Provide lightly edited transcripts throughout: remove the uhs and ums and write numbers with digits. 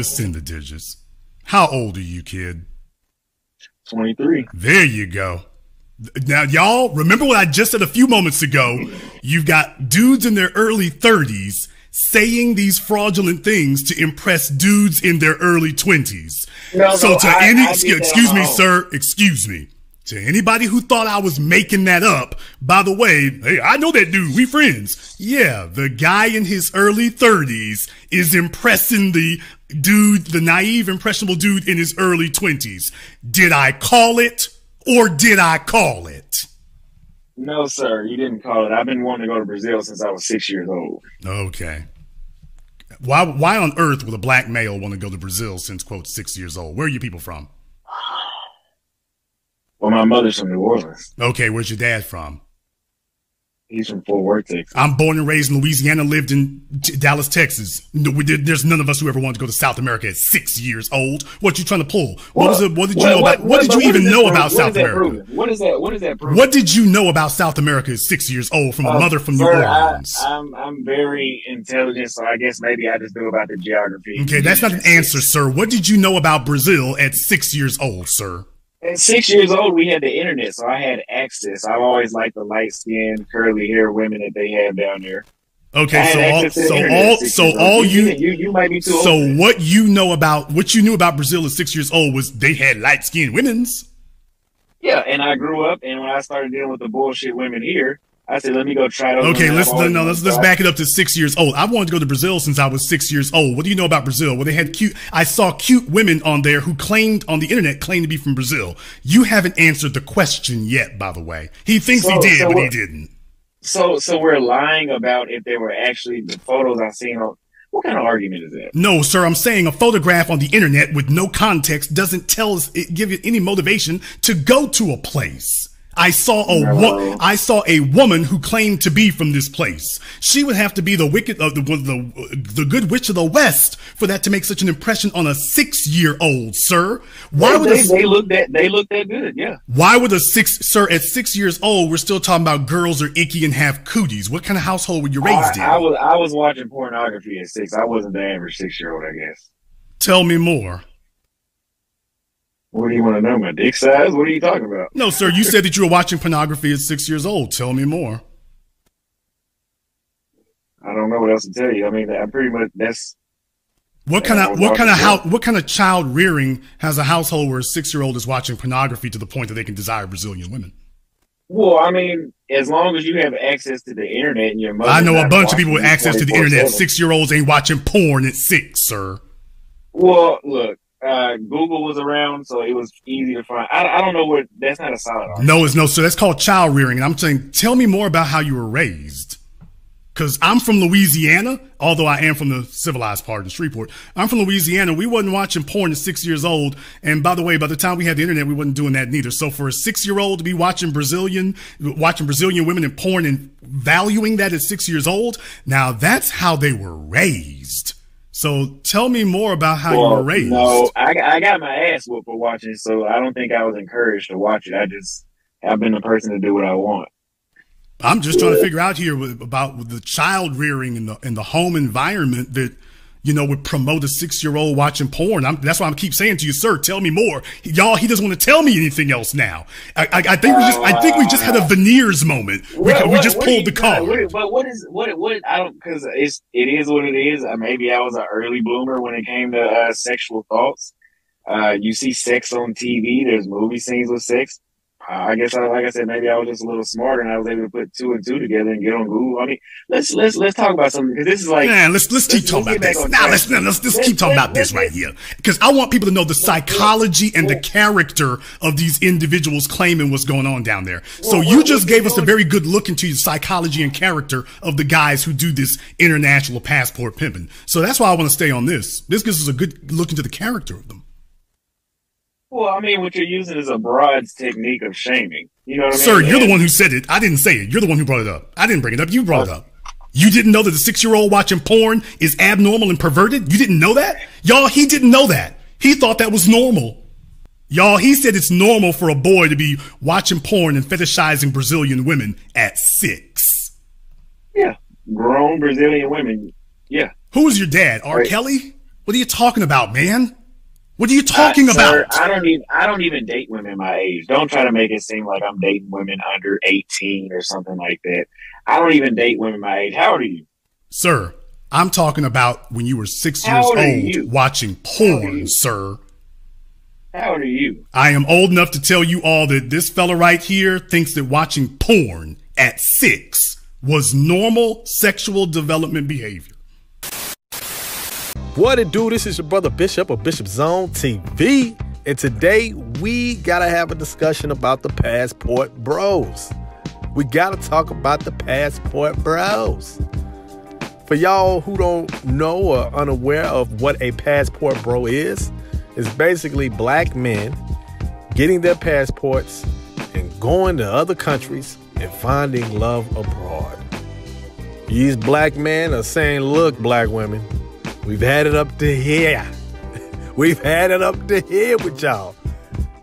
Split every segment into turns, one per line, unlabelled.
Just send the digits. How old are you, kid?
23.
There you go. Now, y'all, remember what I just said a few moments ago? You've got dudes in their early 30s saying these fraudulent things to impress dudes in their early 20s. Excuse me, sir, excuse me. To anybody who thought I was making that up, by the way, hey, I know that dude, we friends. Yeah, the guy in his early 30s is impressing the dude, the naive, impressionable dude in his early 20s. Did I call it? Or did I call it?
No, sir, you didn't call it. I've been wanting to go to Brazil since I was 6 years old.
Okay. Why on earth would a black male want to go to Brazil since, quote, 6 years old? Where are you people from?
Well, my mother's from New Orleans.
Okay, where's your dad from?
He's from Fort Worth, Texas.
I'm born and raised in Louisiana, lived in Dallas, Texas. There's none of us who ever wanted to go to South America at 6 years old. What you trying to pull? What did you even know about South America?
What is that proof?
What did you know about South America at 6 years old from a mother from New Orleans?
I'm very intelligent, so I guess maybe I just know about the geography.
Okay, that's not an answer, sir. What did you know about Brazil at 6 years old, sir?
At 6 years old, we had the internet, so I had access. I've always liked the light-skinned, curly-haired women that they have down there.
Okay,
you might be too old.
So what you knew about Brazil at 6 years old was they had light-skinned women's.
Yeah, and I grew up, and when I started dealing with the bullshit women here, I said, let me go try those.
Okay, let's back it up to 6 years old. I wanted to go to Brazil since I was 6 years old. What do you know about Brazil? Well, they had I saw cute women on there who on the internet claimed to be from Brazil. You haven't answered the question yet, by the way. He thinks he did, but he didn't.
So we're lying about if they were actually the photos I seen on. What kind of argument is that? No, sir, I'm saying a photograph on the internet with no context doesn't give you any motivation to go to a place. I saw a woman who claimed to be from this place. She would have to be the good witch of the West for that to make such an impression on a 6-year-old, sir. Why would they look that good? Yeah. Why would at 6 years old we're still talking about girls are icky and have cooties? What kind of household were you raised in? I was watching pornography at 6. I wasn't the average 6-year-old, I guess.
Tell me more.
What do you want to know? My dick size? What are you talking about?
No, sir. You said that you were watching pornography at 6 years old. Tell me more.
I don't know what else to tell you. I mean, I pretty much
what kind of child rearing has a household where a 6-year-old is watching pornography to the point that they can desire Brazilian women?
Well, I mean, as long as you have access to the internet and your mother.
I know a bunch of people with access to the internet. 6-year-olds ain't watching porn at 6, sir.
Well, look. Google was around, so it was easy to find. I don't know what. That's not a solid argument.
No, it's no. So that's called child rearing. And I'm saying, tell me more about how you were raised. Because I'm from Louisiana, although I am from the civilized part of Shreveport. I'm from Louisiana. We wasn't watching porn at 6 years old. And by the way, by the time we had the internet, we wasn't doing that neither. So for a 6-year-old to be watching Brazilian women in porn and valuing that at 6 years old, now that's how they were raised. So tell me more about how you were raised.
No, I got my ass whooped for watching it, so I don't think I was encouraged to watch it. I've been the person to do what I want.
I'm just trying to figure out here about the child rearing and the home environment that, would promote a 6-year-old watching porn. That's why I keep saying to you, sir, tell me more. Y'all, he doesn't want to tell me anything else now. I think we just had a veneers moment. We just pulled the card.
I don't, because it is what it is. Maybe I was an early bloomer when it came to sexual thoughts. You see sex on TV. There's movie scenes with sex. I guess, like I said, maybe I was just a little smarter and I was able to put 2 and 2 together and get on Google. I mean, let's talk about something, because this is like,
man, let's keep talking about this. Now let's keep talking about this right here, because I want people to know the psychology and the character of these individuals claiming what's going on down there. So you just gave us a very good look into the psychology and character of the guys who do this international passport pimping. So that's why I want to stay on this. This gives us a good look into the character of them.
Well, I mean, what you're using is a broad technique of shaming. You know what I mean?
Sir, you're the one who said it. I didn't say it. You're the one who brought it up. I didn't bring it up. You brought it up. You didn't know that the 6-year-old watching porn is abnormal and perverted? You didn't know that? Y'all, he didn't know that. He thought that was normal. Y'all, he said it's normal for a boy to be watching porn and fetishizing Brazilian women at 6.
Yeah. Grown Brazilian women. Yeah.
Who was your dad? R. Kelly? What are you talking about, man? What are you talking about?
Sir, I don't even date women my age. Don't try to make it seem like I'm dating women under 18 or something like that. I don't even date women my age. How old are you?
Sir, I'm talking about when you were 6 years old watching porn, sir.
How old are you?
I am old enough to tell you all that this fella right here thinks that watching porn at 6 was normal sexual development behavior.
What it do? This is your brother Bishop of BishopZoneTV, and today we gotta have a discussion about the passport bros. We gotta talk about the passport bros. For y'all who don't know or unaware of what a passport bro is, it's basically black men getting their passports and going to other countries and finding love abroad. These black men are saying, look, black women, we've had it up to here. We've had it up to here with y'all.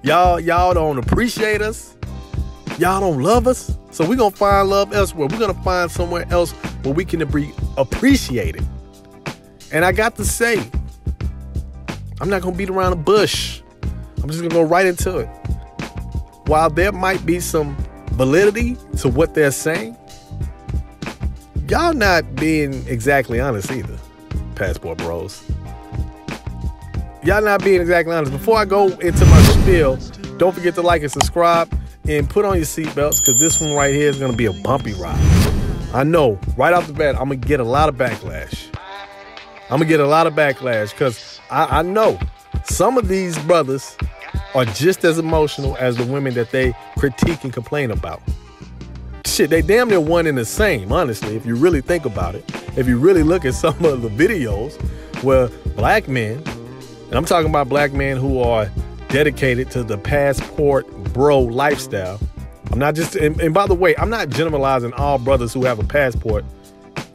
Y'all don't appreciate us. Y'all don't love us. So we're going to find love elsewhere. We're going to find somewhere else where we can be appreciated. And I got to say, I'm not going to beat around the bush. I'm just going to go right into it. While there might be some validity to what they're saying, y'all not being exactly honest either, passport bros. Y'all not being exactly honest. Before I go into my spiel, don't forget to like and subscribe and put on your seatbelts, because this one right here is going to be a bumpy ride. I know, right off the bat, I'm going to get a lot of backlash. Because I know some of these brothers are just as emotional as the women that they critique and complain about. Shit, they damn near one and the same, honestly, if you really think about it. If you really look at some of the videos where black men, and I'm talking about black men who are dedicated to the passport bro lifestyle. I'm not just, and by the way, I'm not generalizing all brothers who have a passport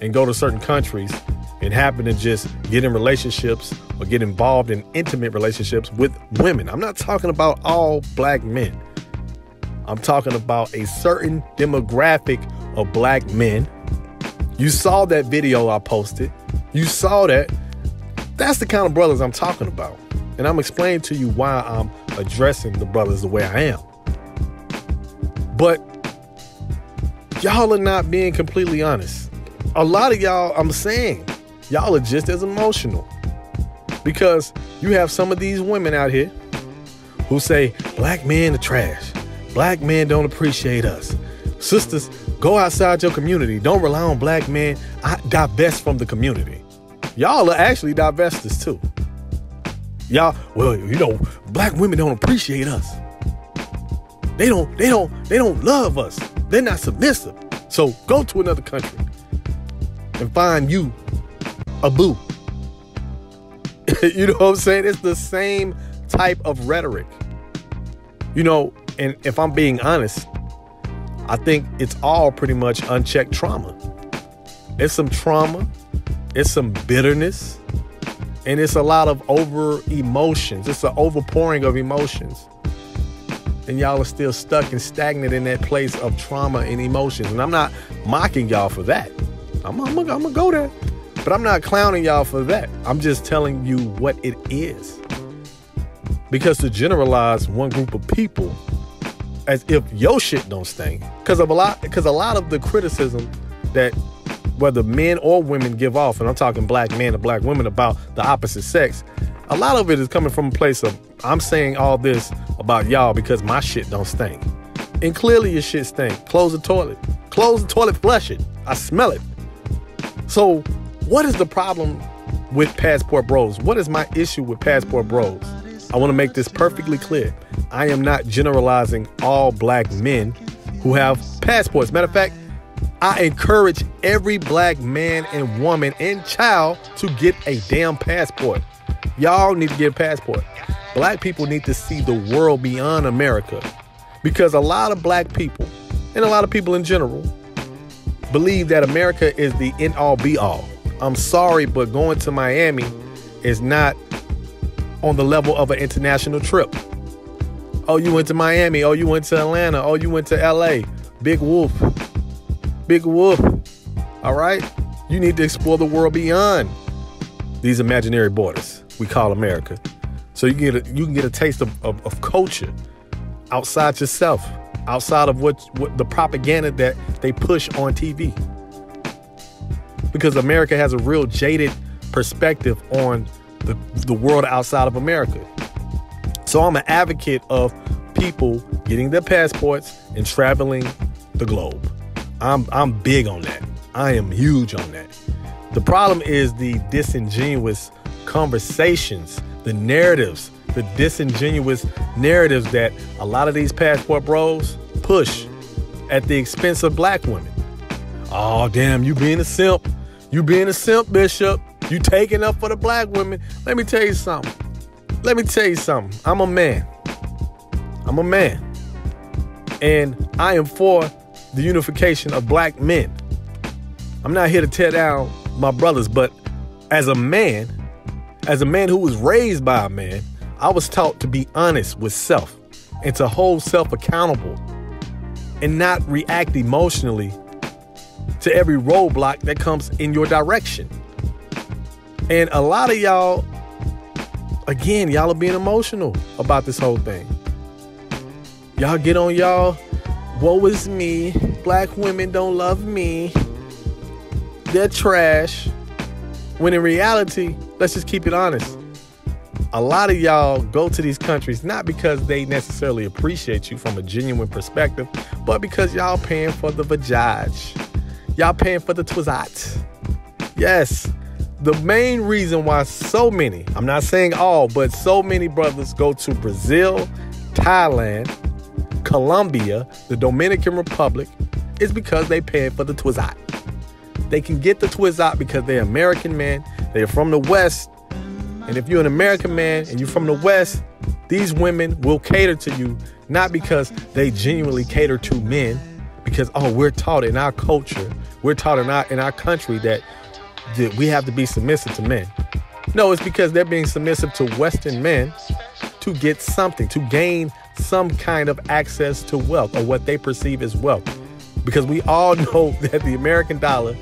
and go to certain countries and happen to just get in relationships or get involved in intimate relationships with women. I'm not talking about all black men. I'm talking about a certain demographic of black men. You saw that video I posted. You saw that. That's the kind of brothers I'm talking about. And I'm explaining to you why I'm addressing the brothers the way I am. But y'all are not being completely honest. A lot of y'all, I'm saying, y'all are just as emotional. Because you have some of these women out here who say, black men are trash. Black men don't appreciate us. Sisters, go outside your community. Don't rely on black men. Divest from the community. Y'all are actually divestors too. Y'all, well, you know, black women don't appreciate us. They don't love us. They're not submissive. So go to another country and find you a boo. You know what I'm saying? It's the same type of rhetoric. You know, and if I'm being honest, I think it's all pretty much unchecked trauma. It's some trauma. It's some bitterness. And it's a lot of over emotions. It's an overpouring of emotions. And y'all are still stuck and stagnant in that place of trauma and emotions. And I'm not mocking y'all for that. I'm gonna go there. But I'm not clowning y'all for that. I'm just telling you what it is. Because to generalize one group of people as if your shit don't stink. Because a lot of the criticism that whether men or women give off, and I'm talking black men and black women about the opposite sex, a lot of it is coming from a place of, I'm saying all this about y'all because my shit don't stink. And clearly your shit stink. Close the toilet. Close the toilet, flush it. I smell it. So what is the problem with passport bros? What is my issue with passport bros? I want to make this perfectly clear. I am not generalizing all black men who have passports. Matter of fact, I encourage every black man and woman and child to get a damn passport. Y'all need to get a passport. Black people need to see the world beyond America, because a lot of black people and a lot of people in general believe that America is the end all be all. I'm sorry, but going to Miami is not on the level of an international trip. Oh, you went to Miami. Oh, you went to Atlanta. Oh, you went to LA. Big whoop. Big whoop. All right. You need to explore the world beyond. these imaginary borders we call America. So you can get a taste of culture outside yourself, outside of what the propaganda that they push on TV. Because America has a real jaded perspective on the world outside of America. So I'm an advocate of people getting their passports and traveling the globe. I'm big on that. I am huge on that. The problem is the disingenuous conversations, the narratives, the disingenuous narratives that a lot of these passport bros push at the expense of black women. Oh, damn, you being a simp. You being a simp, Bishop. You taking up for the black women. Let me tell you something. I'm a man. And I am for the unification of black men. I'm not here to tear down my brothers, but as a man who was raised by a man, I was taught to be honest with self and to hold self accountable and not react emotionally to every roadblock that comes in your direction. And a lot of y'all, again, y'all are being emotional about this whole thing. Y'all get on y'all, woe is me, black women don't love me, they're trash. When in reality, let's just keep it honest. A lot of y'all go to these countries not because they necessarily appreciate you from a genuine perspective, but because y'all paying for the vajaj. Y'all paying for the twizat. Yes, the main reason why so many, I'm not saying all, but so many brothers go to Brazil, Thailand, Colombia, the Dominican Republic, is because they paying for the twizat. They can get the twizat because they're American men, they're from the West, and if you're an American man and you're from the West, these women will cater to you, not because they genuinely cater to men, because, oh, we're taught in our culture, we're taught in our country that we have to be submissive to men. No, it's because they're being submissive to Western men to get something, to gain some kind of access to wealth or what they perceive as wealth. Because we all know that the American dollar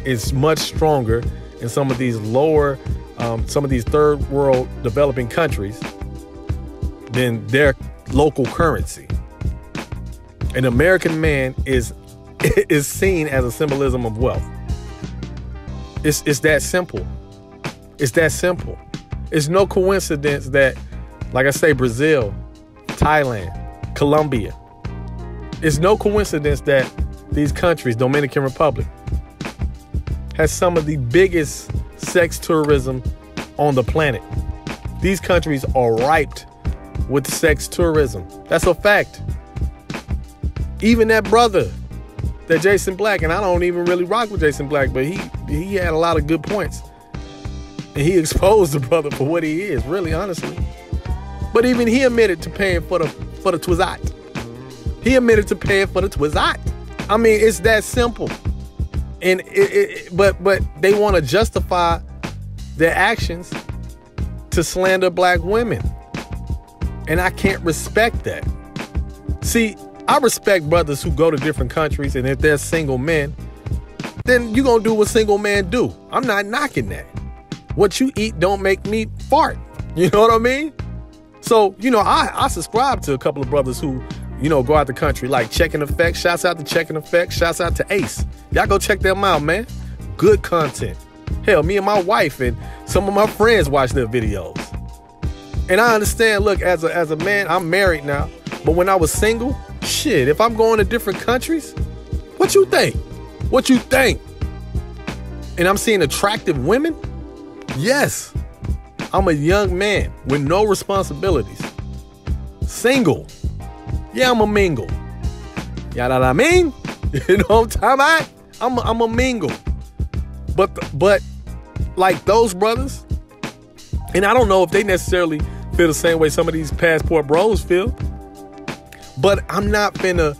is much stronger in some of these lower, some of these third world developing countries than their local currency. An American man is seen as a symbolism of wealth. It's that simple. It's that simple. It's no coincidence that, like I say, Brazil, Thailand, Colombia. It's no coincidence that these countries, Dominican Republic, has some of the biggest sex tourism on the planet. These countries are ripe with sex tourism. That's a fact. Even that brother, that Jason Black, and I don't even really rock with Jason Black, but he had a lot of good points. And he exposed the brother for what he is, really, honestly. But even he admitted to paying for the twizat. He admitted to paying for the twizat. I mean, it's that simple. And but they want to justify their actions to slander black women. And I can't respect that. See, I respect brothers who go to different countries, and if they're single men, then you're going to do what single men do. I'm not knocking that. What you eat don't make me fart. You know what I mean? So, I subscribe to a couple of brothers who, go out the country, like Checking Effect. Shouts out to Checking Effect. Shouts out to Ace. Y'all go check them out, man. Good content. Hell, me and my wife and some of my friends watch their videos. And I understand, look, as a man, I'm married now. But when I was single, shit, if I'm going to different countries, what you think? What you think? And I'm seeing attractive women? Yes. I'm a young man with no responsibilities. Single. Yeah, I'm a mingle. You know what I mean? You know what I'm talking about? I'm a mingle. But like those brothers, and I don't know if they necessarily feel the same way some of these passport bros feel, but I'm not finna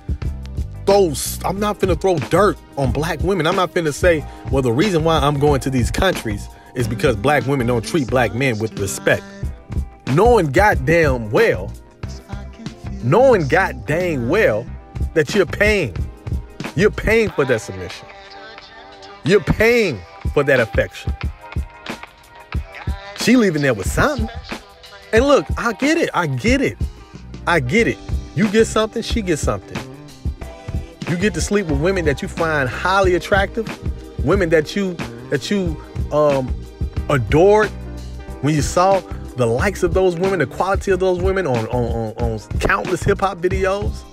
throw dirt on black women. I'm not finna say, well, the reason why I'm going to these countries is because black women don't treat black men with respect. Knowing goddamn well that you're paying for that submission. You're paying for that affection. She leaving there with something. And look, I get it. You get something, she gets something. You get to sleep with women that you find highly attractive, women that you adored when you saw the likes of those women, the quality of those women on countless hip hop videos.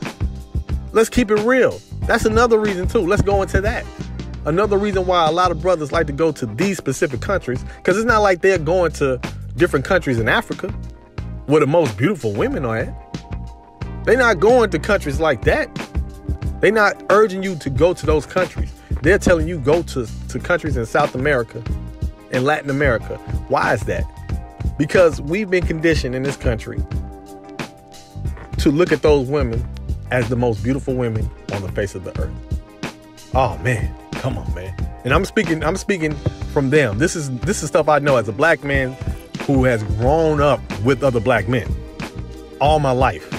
Let's keep it real. That's another reason too. Let's go into that. Another reason why a lot of brothers like to go to these specific countries, because it's not like they're going to different countries in Africa where the most beautiful women are at. They're not going to countries like that. They're not urging you to go to those countries. They're telling you go to countries in South America and Latin America. Why is that? Because we've been conditioned in this country to look at those women as the most beautiful women on the face of the earth. Oh man, come on, man. And I'm speaking from them. This is stuff I know as a black man who has grown up with other black men all my life.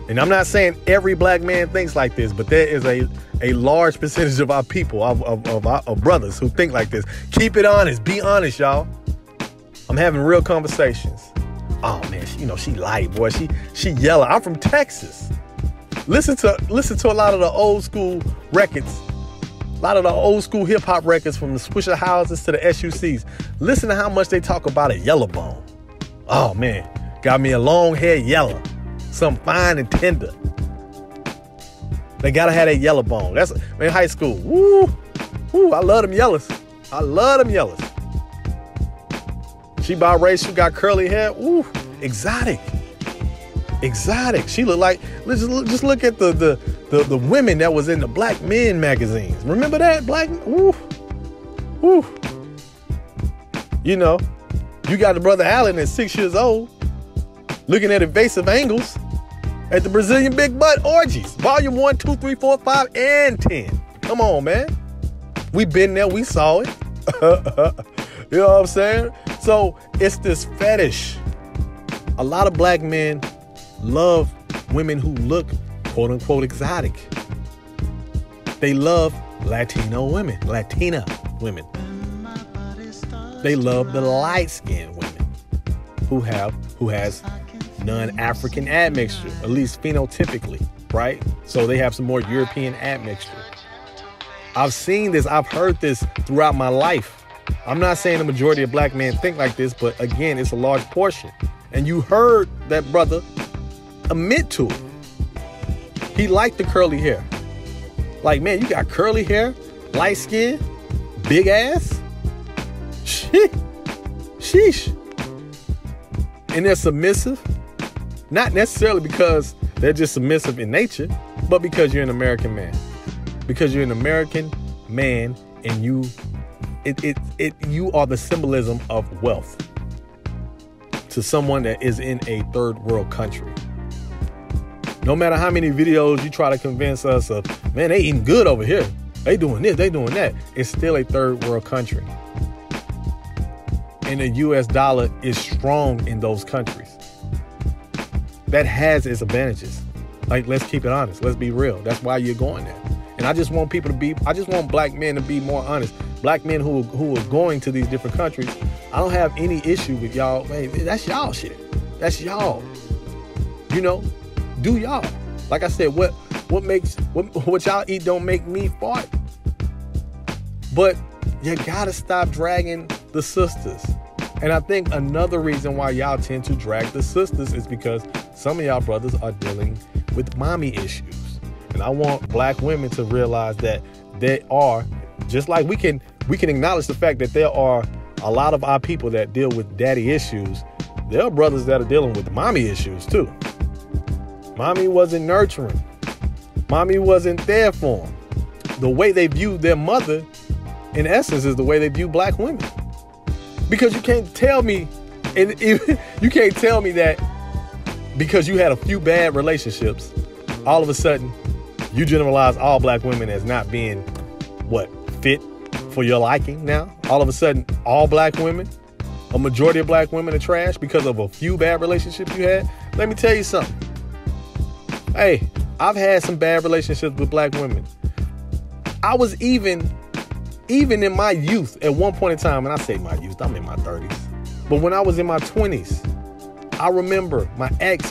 And I'm not saying every black man thinks like this, but there is a large percentage of our people, of brothers who think like this. Keep it honest. Be honest, y'all. I'm having real conversations. Oh man, she light, boy. She yellow. I'm from Texas. Listen to a lot of the old school records. A lot of the old school hip hop records, from the Swisher Houses to the SUCs. Listen to how much they talk about a yellow bone. Oh man, got me a long hair yellow. Some fine and tender. They gotta have that yellow bone. That's in high school. Woo! I love them yellows. She biracial, got curly hair. Ooh, exotic. She look like, just look at the women that was in the black men magazines. Remember that? You got the brother Allen at 6 years old, looking at invasive angles at the Brazilian big butt orgies. Volume 1, 2, 3, 4, 5, and 10. Come on, man. We been there. We saw it. You know what I'm saying? So it's this fetish. A lot of black men love women who look quote unquote exotic. They love Latina women. They love the light-skinned women who has non-African admixture, at least phenotypically, right? So they have some more European admixture. I've seen this, I've heard this throughout my life. I'm not saying the majority of black men think like this, but again, it's a large portion. And you heard that brother admit to it. He liked the curly hair. Like, man, you got curly hair, light skin, big ass. Sheesh. And they're submissive. Not necessarily because they're just submissive in nature, but because you're an American man. Because you're an American man and you are the symbolism of wealth to someone that is in a third world country. No matter how many videos you try to convince us of, man, they eating good over here. They doing this, they doing that. It's still a third world country. And the US dollar is strong in those countries. That has its advantages. Like, let's keep it honest. Let's be real. That's why you're going there. And I just want black men to be more honest. Black men who are going to these different countries. I don't have any issue with y'all. Hey, that's y'all shit. That's y'all. Do y'all. Like I said, what y'all eat don't make me fart. But you gotta stop dragging the sisters. And I think another reason why y'all tend to drag the sisters is because some of y'all brothers are dealing with mommy issues. And I want black women to realize that they are, just like we can acknowledge the fact that there are a lot of our people that deal with daddy issues. There are brothers that are dealing with mommy issues too. Mommy wasn't nurturing. Mommy wasn't there for them. The way they view their mother, in essence, is the way they view black women. Because you can't tell me that because you had a few bad relationships, all of a sudden you generalize all black women as not being fit for your liking now. All of a sudden, all black women, a majority of black women are trash because of a few bad relationships you had. Let me tell you something. Hey, I've had some bad relationships with black women. I was even in my youth, at one point in time, and I say my youth, I'm in my 30s. But when I was in my 20s, I remember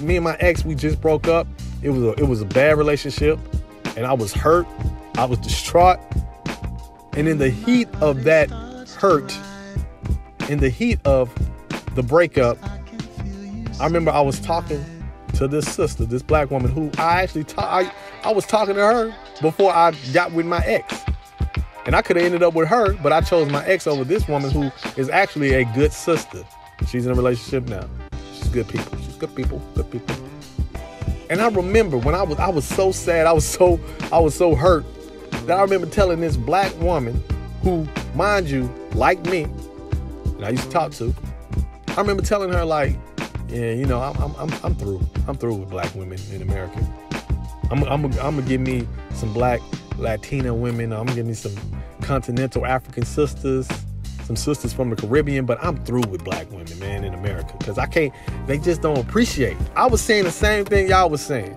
me and my ex, we just broke up. It was a bad relationship, and I was hurt. I was distraught. And in the heat of that hurt, in the heat of the breakup, I remember I was talking to this sister, this black woman who I was talking to her before I got with my ex. And I could have ended up with her, but I chose my ex over this woman who is actually a good sister. She's in a relationship now. She's good people. She's good people. And I remember when I was so sad, I was so hurt that I remember telling this black woman who, mind you, like me, and I used to talk to, I remember telling her like, yeah, you know, I'm through. I'm through with black women in America. I'm gonna give me some black Latina women. I'm gonna give me some continental African sisters, some sisters from the Caribbean, but I'm through with black women, man, in America. Because they just don't appreciate. I was saying the same thing y'all was saying.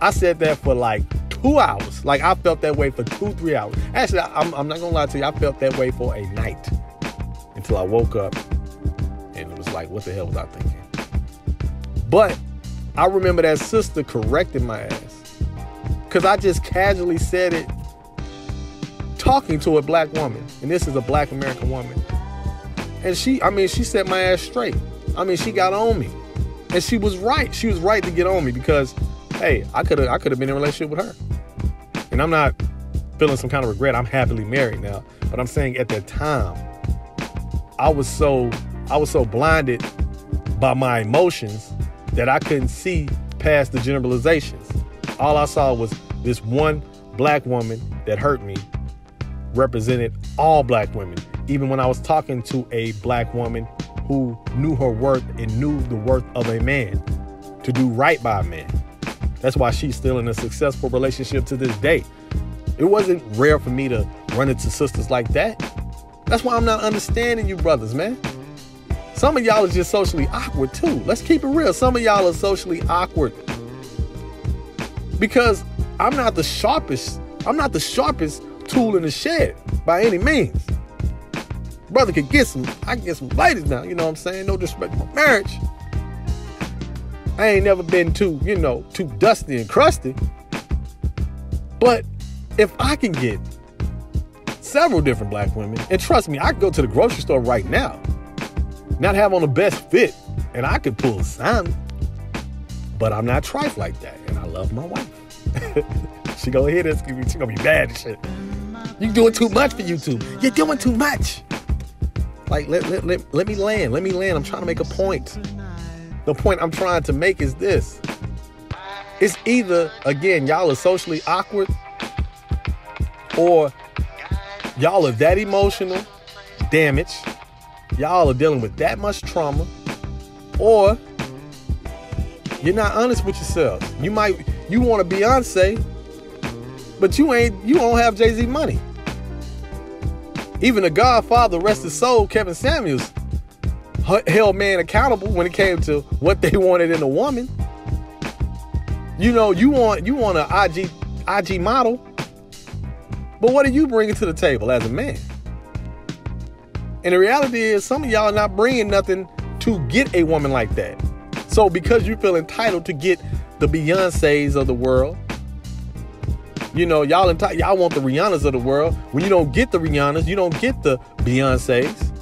I said that for like 2 hours. Like, I felt that way for 2-3 hours. Actually, I'm not gonna lie to you, I felt that way for a night. Until I woke up and it was like, what the hell was I thinking? But I remember that sister corrected my ass. Because I just casually said it talking to a black woman. And this is a black American woman. And she set my ass straight. She got on me. And she was right. She was right to get on me because, hey, I could have been in a relationship with her. And I'm not feeling some kind of regret. I'm happily married now. But I'm saying at that time, I was so blinded by my emotions that I couldn't see past the generalizations. All I saw was this one black woman that hurt me represented all black women. Even when I was talking to a black woman who knew her worth and knew the worth of a man, to do right by a man. That's why she's still in a successful relationship to this day. It wasn't rare for me to run into sisters like that. That's why I'm not understanding you brothers, man. Some of y'all are just socially awkward too. Let's keep it real. Some of y'all are socially awkward. Because I'm not the sharpest tool in the shed by any means. Brother I can get some ladies now, you know what I'm saying? No disrespect to my marriage. I ain't never been too dusty and crusty. But if I can get several different black women, and trust me, I can go to the grocery store right now, not have on the best fit, and I could pull some. But I'm not trife like that, and I love my wife. She gonna hear this, she gonna be bad and shit. You doing too much for YouTube. You're doing too much. Like, let me land. I'm trying to make a point. The point I'm trying to make is this. It's either, again, y'all are socially awkward, or y'all are that emotional, damaged, y'all are dealing with that much trauma, or you're not honest with yourselves. You want a Beyonce, but you don't have Jay-Z money. Even the Godfather, rest his soul, Kevin Samuels, held man accountable when it came to what they wanted in a woman. You want an IG model, but what are you bringing to the table as a man? And the reality is, some of y'all are not bringing nothing to get a woman like that. So because you feel entitled to get the Beyoncés of the world, y'all want the Rihannas of the world. When you don't get the Rihannas, you don't get the Beyoncés.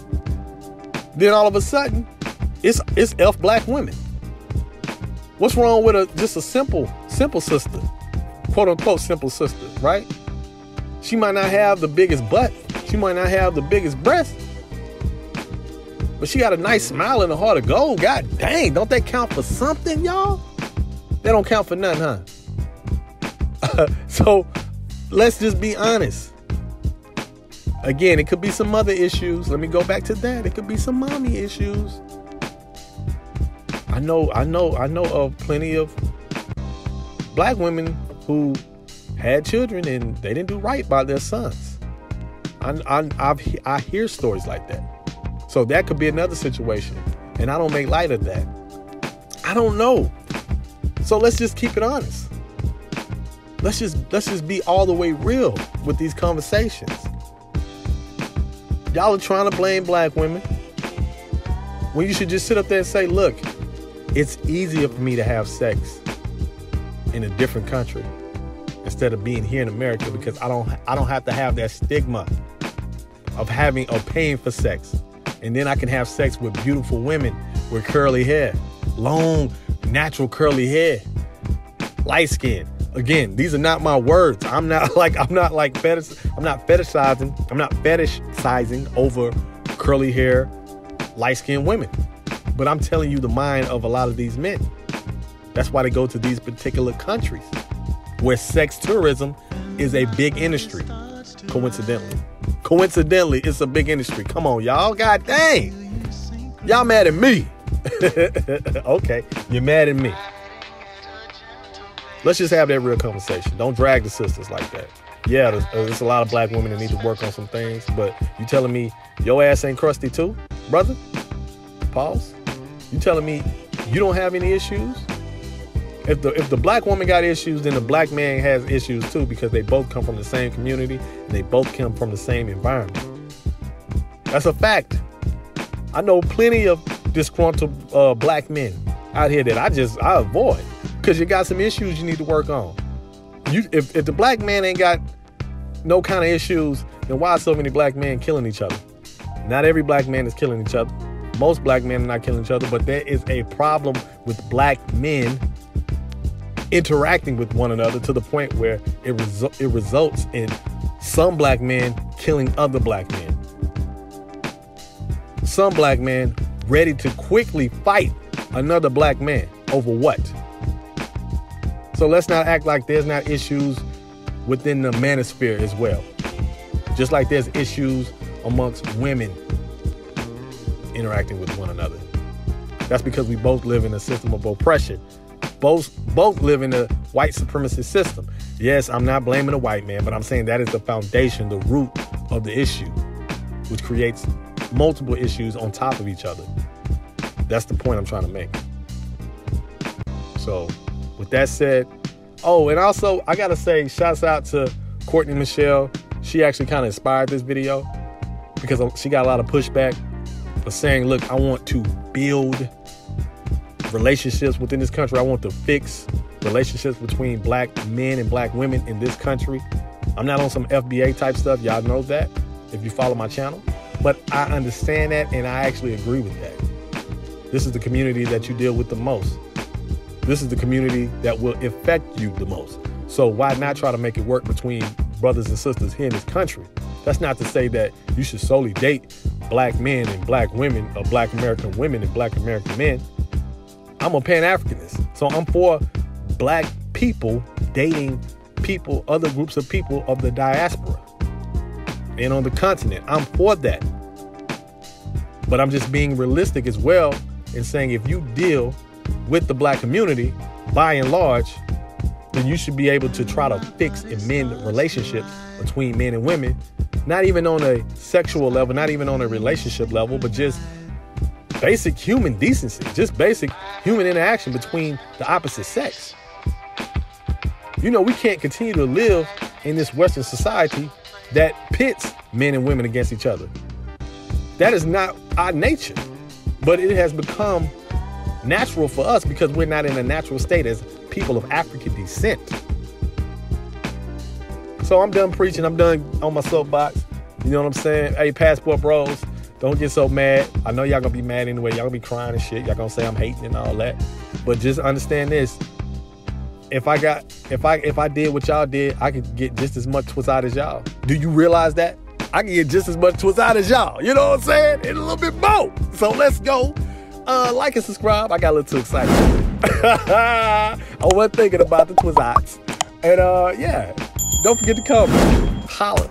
Then all of a sudden, it's F black women. What's wrong with just a simple sister, quote unquote simple sister, right? She might not have the biggest butt, she might not have the biggest breast, but she got a nice smile and a heart of gold. God dang, don't they count for something, y'all? They don't count for nothing, huh? So let's just be honest. Again, it could be some other issues. Let me go back to that. It could be some mommy issues. I know of plenty of black women who had children and they didn't do right by their sons. I hear stories like that. So that could be another situation. And I don't make light of that. I don't know. So let's just keep it honest. Let's just be all the way real with these conversations. Y'all are trying to blame black women. When you should just sit up there and say, look, it's easier for me to have sex in a different country instead of being here in America, because I don't have to have that stigma of paying for sex. And then I can have sex with beautiful women with curly hair, long, natural curly hair, light skin. Again, these are not my words. I'm not fetishizing over curly hair, light skinned women. But I'm telling you the mind of a lot of these men. That's why they go to these particular countries where sex tourism is a big industry. Coincidentally, it's a big industry. Come on, y'all. God dang. Y'all mad at me. Okay, you're mad at me. Let's just have that real conversation. Don't drag the sisters like that. Yeah, there's a lot of black women that need to work on some things, but you telling me your ass ain't crusty too, brother? Pause. You telling me you don't have any issues? If the black woman got issues, then the black man has issues too, because they both come from the same community and they both come from the same environment. That's a fact. I know plenty of disgruntled black men out here that I avoid, because you got some issues you need to work on. If the black man ain't got no kind of issues, then why are so many black men killing each other? Not every black man is killing each other. Most black men are not killing each other, but there is a problem with black men interacting with one another to the point where it results in some black men killing other black men. Some black men ready to quickly fight another black man over what? So let's not act like there's not issues within the manosphere as well. Just like there's issues amongst women interacting with one another. That's because we both live in a system of oppression. Both live in a white supremacist system. Yes, I'm not blaming the white man, but I'm saying that is the foundation, the root of the issue, which creates multiple issues on top of each other. That's the point I'm trying to make. So, with that said, and also I gotta say, shouts out to Courtney Michelle. She actually kind of inspired this video because she got a lot of pushback for saying, look, I want to build relationships within this country. I want to fix relationships between black men and black women in this country. I'm not on some FBA type stuff. Y'all know that if you follow my channel. But I understand that, and I actually agree with that. This is the community that you deal with the most. This is the community that will affect you the most. So why not try to make it work between brothers and sisters here in this country? That's not to say that you should solely date black men and black women, or black American women and black American men. I'm a Pan-Africanist, so I'm for black people dating people, other groups of people of the diaspora and on the continent. I'm for that. But I'm just being realistic as well in saying if you deal with the black community, by and large, then you should be able to try to fix and mend relationships between men and women, not even on a sexual level, not even on a relationship level, but just basic human decency, just basic human interaction between the opposite sex. You know, we can't continue to live in this Western society that pits men and women against each other. That is not our nature, but it has become natural for us because we're not in a natural state as people of African descent. So I'm done preaching. I'm done on my soapbox. You know what I'm saying? Hey, passport bros, don't get so mad. I know y'all gonna be mad anyway. Y'all gonna be crying and shit. Y'all gonna say I'm hating and all that. But just understand this. If I did what y'all did, I could get just as much twist out as y'all. Do you realize that? I can get just as much twist out as y'all. You know what I'm saying? And a little bit more. So let's go. Like and subscribe. I got a little too excited. I wasn't thinking about the twizzards. And yeah, don't forget to comment. Holla.